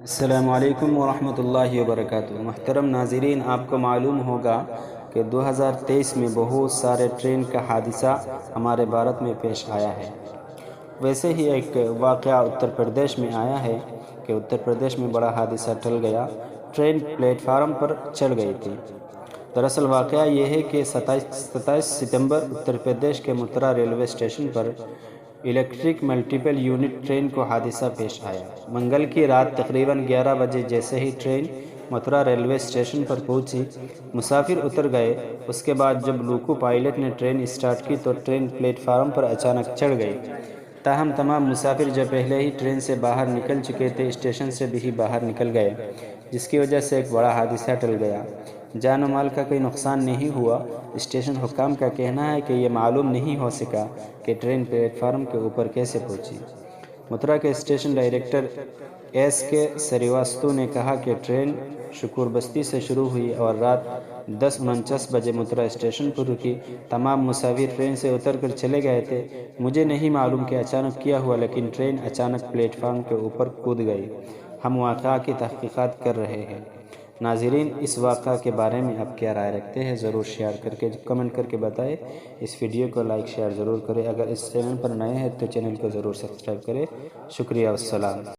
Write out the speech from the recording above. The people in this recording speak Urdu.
السلام علیکم ورحمۃ اللہ وبرکاتہ۔ محترم ناظرین، آپ کو معلوم ہوگا کہ 2023 میں بہت سارے ٹرین کا حادثہ ہمارے بھارت میں پیش آیا ہے۔ ویسے ہی ایک واقعہ اتر پردیش میں آیا ہے کہ اتر پردیش میں بڑا حادثہ ٹل گیا، ٹرین پلیٹ فارم پر چڑھ گئی تھی۔ دراصل واقعہ یہ ہے کہ 27 ستمبر اتر پردیش کے متھرا ریلوے اسٹیشن پر الیکٹرک ملٹیپل یونٹ ٹرین کو حادثہ پیش آیا۔ منگل کی رات تقریباً 11 بجے جیسے ہی ٹرین متھرا ریلوے اسٹیشن پر پہنچی، مسافر اتر گئے۔ اس کے بعد جب لوکو پائلٹ نے ٹرین اسٹارٹ کی تو ٹرین پلیٹ فارم پر اچانک چڑھ گئی۔ تاہم تمام مسافر جو پہلے ہی ٹرین سے باہر نکل چکے تھے، اسٹیشن سے بھی باہر نکل گئے، جس کی وجہ سے ایک بڑا حادثہ ٹل گیا۔ جان و مال کا کوئی نقصان نہیں ہوا۔ اسٹیشن حکام کا کہنا ہے کہ یہ معلوم نہیں ہو سکا کہ ٹرین پلیٹ فارم کے اوپر کیسے پہنچی۔ متھرا کے اسٹیشن ڈائریکٹر ایس کے سریواستو نے کہا کہ ٹرین شکور بستی سے شروع ہوئی اور رات 10:49 بجے متھرا اسٹیشن پر رکی۔ تمام مسافر ٹرین سے اتر کر چلے گئے تھے۔ مجھے نہیں معلوم کہ اچانک کیا ہوا، لیکن ٹرین اچانک پلیٹ فارم کے اوپر کود گئی۔ ہم واقعہ کی تحقیقات کر رہے ہیں۔ ناظرین، اس واقعہ کے بارے میں آپ کیا رائے رکھتے ہیں؟ ضرور شیئر کر کے کمنٹ کر کے بتائیں۔ اس ویڈیو کو لائک شیئر ضرور کریں۔ اگر اس چینل پر نئے ہیں تو چینل کو ضرور سبسکرائب کریں۔ شکریہ، والسلام۔